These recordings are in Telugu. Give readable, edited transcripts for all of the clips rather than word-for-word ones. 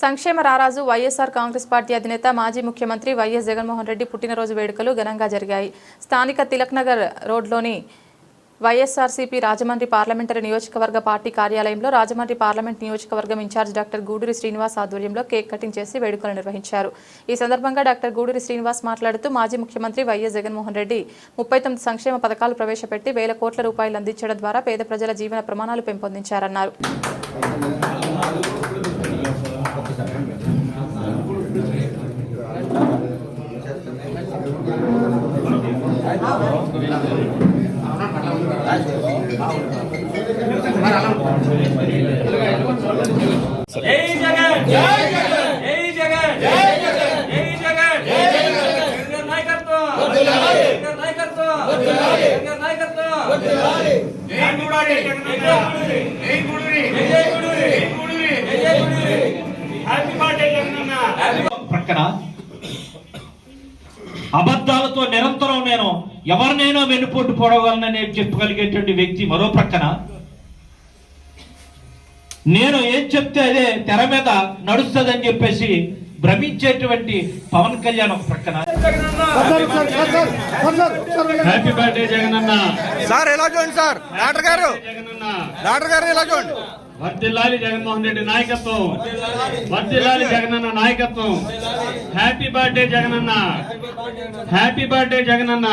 సంక్షేమ రారాజు వైఎస్ఆర్ కాంగ్రెస్ పార్టీ అధినేత మాజీ ముఖ్యమంత్రి వైఎస్ జగన్మోహన్ రెడ్డి పుట్టినరోజు వేడుకలు ఘనంగా జరిగాయి. స్థానిక తిలక్నగర్ రోడ్లోని వైఎస్ఆర్సీపీ రాజమండ్రి పార్లమెంటరీ నియోజకవర్గ పార్టీ కార్యాలయంలో రాజమండ్రి పార్లమెంట్ నియోజకవర్గం ఇన్ఛార్జ్ డాక్టర్ గూడూరి శ్రీనివాస్ ఆధ్వర్యంలో కేక్ కటింగ్ చేసి వేడుకలు నిర్వహించారు. ఈ సందర్భంగా డాక్టర్ గూడూరి శ్రీనివాస్ మాట్లాడుతూ మాజీ ముఖ్యమంత్రి వైఎస్ జగన్మోహన్ రెడ్డి 39 సంక్షేమ పథకాలు ప్రవేశపెట్టి వేల కోట్ల రూపాయలు అందించడం ద్వారా పేద ప్రజల జీవన ప్రమాణాలు పెంపొందించారన్నారు. ప్రక్కన అబద్ధాలతో నిరంతరం నేను ఎవరినైనా వెన్నుపోటు పొడవగలనని చెప్పగలిగేటువంటి వ్యక్తి మరో ప్రక్కన, నేను ఏం చెప్తే అదే తెర మీద నడుస్తుందని చెప్పేసి భ్రమించేటువంటి పవన్ కళ్యాణ్ ఒక ప్రక్కన. Happy birthday Jagananna sir. ఎలా చూడండి సార్, డాక్టర్ గారు ఎలా చూడండి. వర్ధిల్లాలి జగన్మోహన్ రెడ్డి నాయకత్వం, వర్ధిల్లాలి జగనన్న నాయకత్వం. Happy birthday Jagananna, happy birthday Jagananna.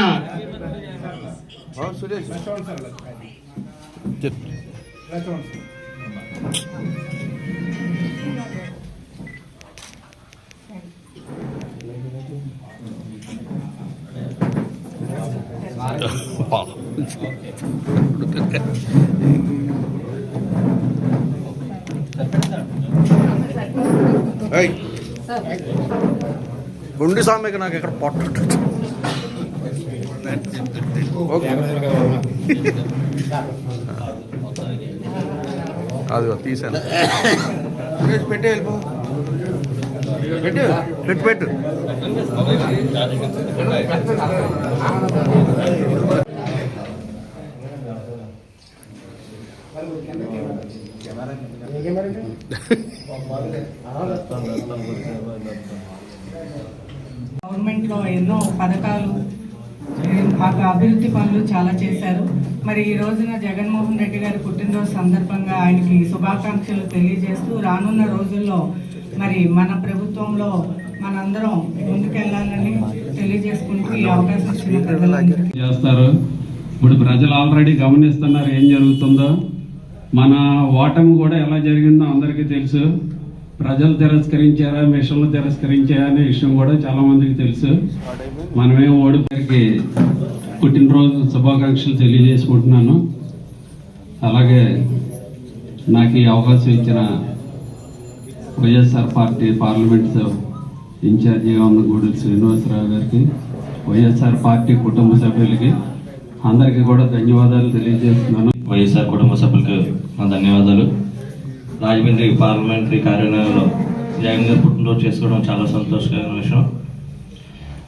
గుండి స్వామికి నాకు ఇక్కడ పొట్ట అది తీసాను. పెట్టే వెళ్ళిపో, పెట్టు పెట్టు. గవర్నమెంట్ లో ఎన్నో పథకాలు, అభివృద్ధి పనులు చాలా చేశారు. మరి ఈ రోజున జగన్మోహన్ రెడ్డి గారి పుట్టినరోజు సందర్భంగా ఆయనకి శుభాకాంక్షలు తెలియజేస్తూ రానున్న రోజుల్లో మరి మన ప్రభుత్వంలో మనందరం ముందుకెళ్లాలని తెలియజేసుకుంటూ ఈ అవకాశం ఇచ్చిన ప్రజలందరికీ చేస్తారు. ఇప్పుడు ప్రజలు ఆల్రెడీ గమనిస్తున్నారు ఏం జరుగుతుందో. మన ఓటమి కూడా ఎలా జరిగిందో అందరికీ తెలుసు. ప్రజలు తిరస్కరించారా, మిషన్లు తిరస్కరించారా అనే విషయం కూడా చాలా మందికి తెలుసు. మనమేం ఓడిపోయి పుట్టినరోజు శుభాకాంక్షలు తెలియజేసుకుంటున్నాను. అలాగే నాకు ఈ అవకాశం ఇచ్చిన వైఎస్ఆర్ పార్టీ పార్లమెంట్ ఇన్ఛార్జిగా ఉన్న గూడూరి శ్రీనివాసరావు గారికి, వైఎస్ఆర్ పార్టీ కుటుంబ సభ్యులకి అందరికీ కూడా ధన్యవాదాలు తెలియజేస్తున్నాను. వైఎస్ఆర్ కుటుంబ సభ్యులకు నా ధన్యవాదాలు. రాజమండ్రి పార్లమెంటరీ కార్యాలయంలో జగన్ గారు పుట్టినరోజు చేసుకోవడం చాలా సంతోషకరమైన విషయం.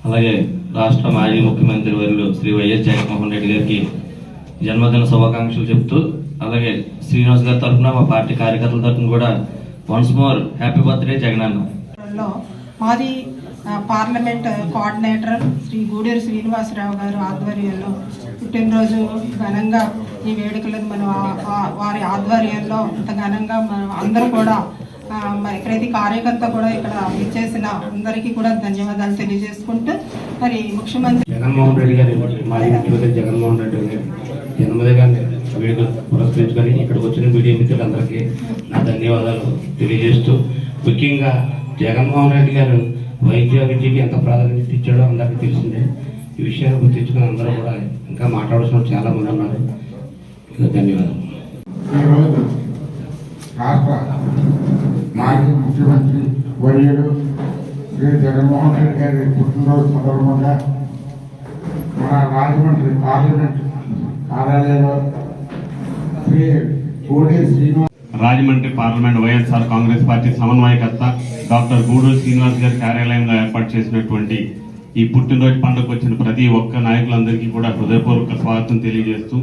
అలాగే రాష్ట్ర మాజీ ముఖ్యమంత్రి వర్యులు శ్రీ వైఎస్ జగన్మోహన్ రెడ్డి గారికి జన్మదిన శుభాకాంక్షలు చెప్తూ, అలాగే శ్రీనివాస్ గారి తరఫున మా పార్టీ కార్యకర్తల తరఫున కూడా once more happy birthday Jagan అన్న. మాది పార్లమెంట్ కోఆర్డినేటర్ శ్రీ గూడూరి శ్రీనివాసరావు గారు ఆధ్వర్యంలో పుట్టినరోజు ఘనంగా ఈ వేడుకలను మనం వారి ఆధ్వర్యంలో ఇంత ఘనంగా మనం అందరూ కూడా మరి ప్రతి కార్యకర్త కూడా ఇక్కడ ఇచ్చేసిన అందరికీ కూడా ధన్యవాదాలు తెలియజేసుకుంటూ, మరి ముఖ్యమంత్రి జగన్మోహన్ రెడ్డి గారి మాజీ ముఖ్యమంత్రి జగన్మోహన్ రెడ్డి గారి జన్మదినాన్ని వేడుకలు పురస్కరించుకొని ఇక్కడికి వచ్చిన మీడియా మిత్రులందరికీ నా ధన్యవాదాలు తెలియజేస్తూ, ముఖ్యంగా జగన్మోహన్ రెడ్డి గారు వైద్య విద్యకి ఎంత ప్రాధాన్యత ఇచ్చాడో అందరికీ తెలిసిందే. ఈ విషయాన్ని గుర్తించుకుని అందరూ కూడా ఇంకా మాట్లాడాల్సిన చాలా మంది ఉన్నారు. ధన్యవాదాలు. ఈరోజు రాష్ట్ర మాజీ ముఖ్యమంత్రి వర్యుడు శ్రీ జగన్మోహన్ రెడ్డి గారి పుట్టినరోజు సందర్భంగా మన రాజమండ్రి పార్లమెంట్ కార్యాలయంలో శ్రీ గూడూరి శ్రీనివాస్ రాజమండ్రి పార్లమెంట్ వైఎస్ఆర్ కాంగ్రెస్ పార్టీ సమన్వయకర్త డాక్టర్ గూడూరి శ్రీనివాస్ గారి కార్యాలయంలో ఏర్పాటు చేసినటువంటి ఈ పుట్టినరోజు పండుగకు వచ్చిన ప్రతి ఒక్క నాయకులందరికీ కూడా హృదయపూర్వక స్వాగతం తెలియజేస్తూ,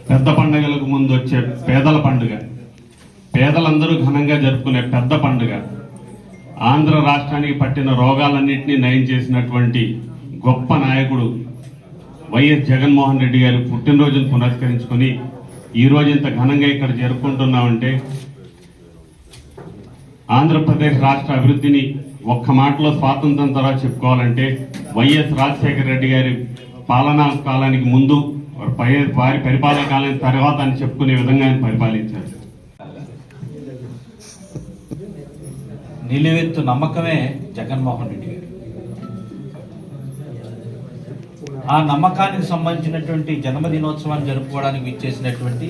పెద్ద పండుగలకు ముందు వచ్చే పేదల పండుగ పేదలందరూ ఘనంగా జరుపుకునే పెద్ద పండుగ. ఆంధ్ర రాష్ట్రానికి పట్టిన రోగాలన్నింటినీ నయం చేసినటువంటి గొప్ప నాయకుడు వైఎస్ జగన్మోహన్ రెడ్డి గారి పుట్టినరోజును పురస్కరించుకొని ఈరోజు ఇంత ఘనంగా ఇక్కడ జరుపుకుంటున్నామంటే ఆంధ్రప్రదేశ్ రాష్ట్ర అభివృద్ధిని ఒక్క మాటలో స్వాతంత్రం తర్వాత చెప్పుకోవాలంటే వైఎస్ రాజశేఖర రెడ్డి గారి పాలనా కాలానికి ముందు వారి పరిపాలన కాలం తర్వాత అని చెప్పుకునే విధంగా ఆయన పరిపాలించారు. నిలువెత్తు నమ్మకమే జగన్మోహన్ రెడ్డి గారు. ఆ నమ్మకానికి సంబంధించినటువంటి జన్మదినోత్సవాన్ని జరుపుకోవడానికి విచ్చేసినటువంటి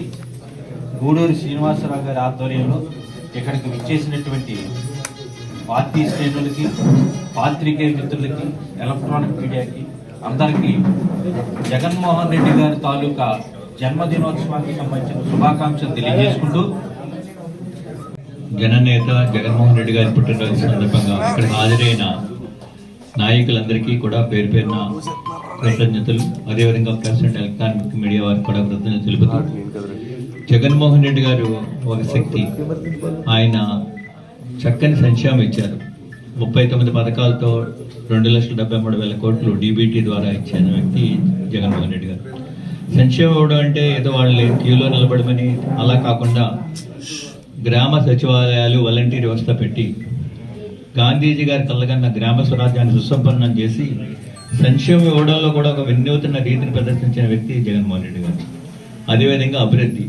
గూడూరు శ్రీనివాసరావు గారి ఆధ్వర్యంలో ఇక్కడికి విచ్చేసినటువంటి పార్టీ శ్రేణులకి, పాత్రికేయ మిత్రులకి, ఎలక్ట్రానిక్ మీడియాకి అందరికీ జగన్మోహన్ రెడ్డి గారి తాలూకా జన్మదినోత్సవానికి సంబంధించిన శుభాకాంక్షలు తెలియజేసుకుంటూ జననేత జగన్మోహన్ రెడ్డి గారి పుట్టినరోజు సందర్భంగా ఇక్కడ హాజరైన నాయకులందరికీ కూడా పేరు పేరున కృతజ్ఞతలు, అదేవిధంగా ప్రెస్ అండ్ ఎలక్ట్రానిక్ మీడియా వారికి కూడా కృతజ్ఞతలు తెలుపుతూ, జగన్మోహన్ రెడ్డి గారు ఒక శక్తి. ఆయన చక్కని సంక్షేమం ఇచ్చారు. 39 పథకాలతో 2,73,000 కోట్లు డీబీటీ ద్వారా ఇచ్చిన వ్యక్తి జగన్మోహన్ రెడ్డి గారు. సంక్షేమం ఇవ్వడం అంటే ఏదో వాళ్ళని క్యూలో నిలబడమని అలా కాకుండా గ్రామ సచివాలయాలు, వాలంటీర్ వ్యవస్థ పెట్టి గాంధీజీ గారి కళ్ళగన్న గ్రామ స్వరాజ్యాన్ని సుసంపన్నం చేసి సంక్షేమం ఇవ్వడంలో కూడా ఒక వినూత్న రీతిని ప్రదర్శించిన వ్యక్తి జగన్మోహన్ రెడ్డి గారు. అదేవిధంగా అభివృద్ధి,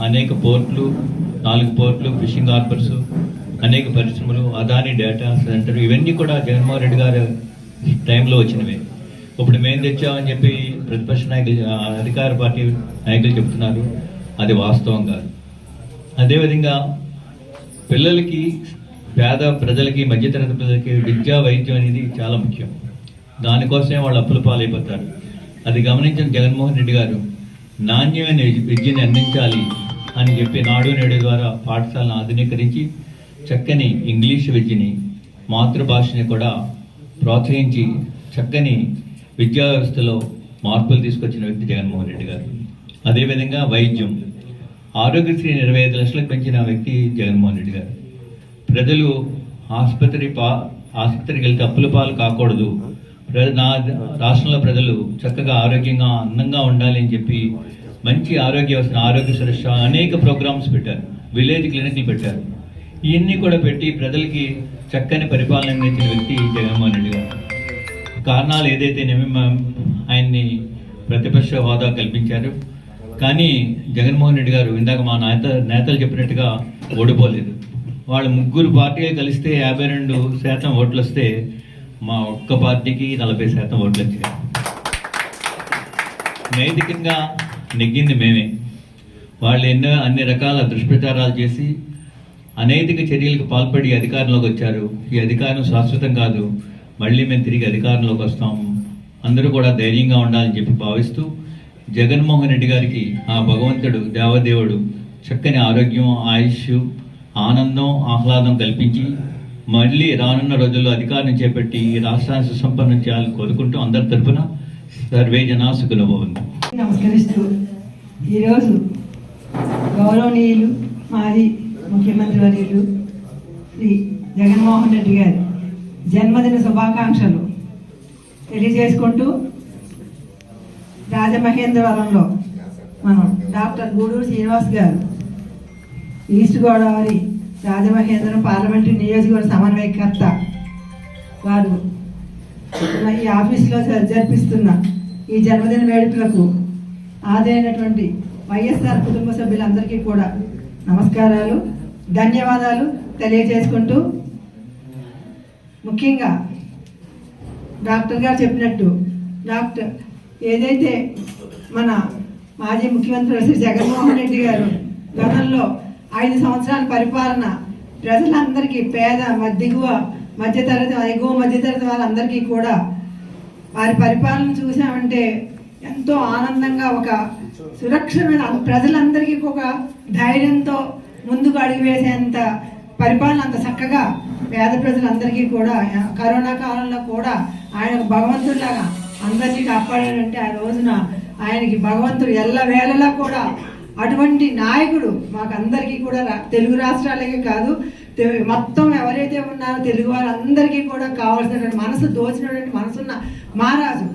అనేక పోర్ట్లు, 4 పోర్ట్లు, ఫిషింగ్ హార్బర్స్, అనేక పరిశ్రమలు, అదాని డేటా సెంటర్, ఇవన్నీ కూడా జగన్మోహన్ రెడ్డి గారు టైంలో వచ్చినవే. ఇప్పుడు మేము తెచ్చామని చెప్పి ప్రతిపక్ష నాయకులు, అధికార పార్టీ నాయకులు చెబుతున్నారు, అది వాస్తవం కాదు. అదేవిధంగా పిల్లలకి, పేద ప్రజలకి, మధ్యతరగతి ప్రజలకి విద్యా, వైద్యం అనేది చాలా ముఖ్యం. దానికోసమే వాళ్ళు అప్పుల పాలైపోతారు. అది గమనించిన జగన్మోహన్ రెడ్డి గారు నాణ్యమైన విద్యను అందించాలి అని చెప్పి నాడు నేడు ద్వారా పాఠశాలను ఆధునీకరించి చక్కని ఇంగ్లీష్ విద్యని, మాతృభాషని కూడా ప్రోత్సహించి చక్కని విద్యా వ్యవస్థలో మార్పులు తీసుకొచ్చిన వ్యక్తి జగన్మోహన్ రెడ్డి గారు. అదేవిధంగా వైద్యం, ఆరోగ్యశ్రీ 25 లక్షలకు పెంచిన వ్యక్తి జగన్మోహన్ రెడ్డి గారు. ప్రజలు ఆసుపత్రికి వెళ్తే అప్పుల పాలు కాకూడదు, నా రాష్ట్రంలో ప్రజలు చక్కగా ఆరోగ్యంగా అందంగా ఉండాలి అని చెప్పి మంచి ఆరోగ్య వ్యవస్థ, ఆరోగ్య సురక్ష, అనేక ప్రోగ్రామ్స్ పెట్టారు. విలేజ్ క్లినిక్లు పెట్టారు. ఇవన్నీ కూడా పెట్టి ప్రజలకి చక్కని పరిపాలన అందించిన వ్యక్తి జగన్మోహన్ రెడ్డి గారు. కారణాలు ఏదైతేనేమి ఆయన్ని ప్రతిపక్ష హోదా కల్పించారు. కానీ జగన్మోహన్ రెడ్డి గారు ఇందాక మా నేతలు చెప్పినట్టుగా ఓడిపోలేదు. వాళ్ళు 3 పార్టీలు కలిస్తే 52% ఓట్లు వస్తే మా ఒక్క పార్టీకి 40% ఓట్లు వచ్చాయి. నైతికంగా నెగ్గింది మేమే. వాళ్ళు అన్ని రకాల దుష్ప్రచారాలు చేసి అనైతిక చర్యలకు పాల్పడి అధికారంలోకి వచ్చారు. ఈ అధికారం శాశ్వతం కాదు, మళ్ళీ మేము తిరిగి అధికారంలోకి వస్తాము, అందరూ కూడా ధైర్యంగా ఉండాలని చెప్పి భావిస్తూ జగన్మోహన్ రెడ్డి గారికి ఆ భగవంతుడు, దేవదేవుడు చక్కని ఆరోగ్యం, ఆయుష్, ఆనందం, ఆహ్లాదం కల్పించి మళ్ళీ రానున్న రోజుల్లో అధికారం చేపట్టి ఈ రాష్ట్రాన్ని సుసంపన్నం చేయాలని కోరుకుంటూ అందరి తరఫున సర్వే జనా సుఖినో భవంతు. నమస్కరిస్తూ ఈరోజు గౌరవనీయులు మాజీ ముఖ్యమంత్రి వర్యులు శ్రీ జగన్మోహన్ రెడ్డి గారి జన్మదిన శుభాకాంక్షలు తెలియజేసుకుంటూ, రాజమహేంద్రవరంలో మనం డాక్టర్ గూడూరు శ్రీనివాస్ గారు ఈస్ట్ గోదావరి రాజమహేంద్రం పార్లమెంటరీ నియోజకవర్గ సమన్వయకర్త వారు ఈ ఆఫీసులో జరిపిస్తున్న ఈ జన్మదిన వేడుకలకు హాజరైనటువంటి వైఎస్ఆర్ కుటుంబ సభ్యులందరికీ కూడా నమస్కారాలు, ధన్యవాదాలు తెలియజేసుకుంటూ, ముఖ్యంగా డాక్టర్ గారు చెప్పినట్టు ఏదైతే మన మాజీ ముఖ్యమంత్రి శ్రీ జగన్మోహన్ రెడ్డి గారు గతంలో 5 సంవత్సరాల పరిపాలన ప్రజలందరికీ, పేద, దిగువ మధ్యతరగతి, ఎగువ మధ్యతరగతి వాళ్ళందరికీ కూడా వారి పరిపాలన చూసామంటే ఎంతో ఆనందంగా, ఒక సురక్షమైన, ప్రజలందరికీ ఒక ధైర్యంతో ముందుకు అడుగు వేసేంత పరిపాలన, అంత చక్కగా పేద ప్రజలందరికీ కూడా కరోనా కాలంలో కూడా ఆయన భగవంతుడిలాగా అందరినీ కాపాడాడంటే ఆ రోజున ఆయనకి భగవంతుడు ఎల్లవేళలా కూడా అటువంటి నాయకుడు మాకందరికీ కూడా తెలుగు రాష్ట్రాలకే కాదు మొత్తం ఎవరైతే ఉన్నారో తెలుగు వారందరికీ కూడా కావాల్సినటువంటి మనసు దోచినటువంటి మనసున్న మహారాజు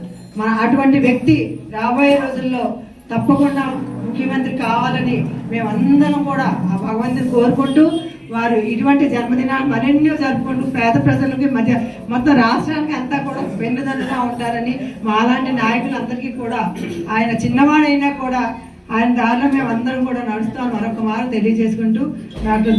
అటువంటి వ్యక్తి రాబోయే రోజుల్లో తప్పకుండా ముఖ్యమంత్రి కావాలని మేమందరం కూడా ఆ భగవంతుని కోరుకుంటూ వారు ఇటువంటి జన్మదినాలు మరెన్నో జరుపుకుంటూ పేద ప్రజలకి మధ్య మొత్తం రాష్ట్రానికి అంతా కూడా వెన్నుదన్నుగా ఉంటారని మాలాంటి నాయకులందరికీ కూడా ఆయన చిన్నవాడైనా కూడా ఆయన దారిలో మేమందరం కూడా నడుస్తామని మరొక మారు తెలియజేసుకుంటూ డాక్టర్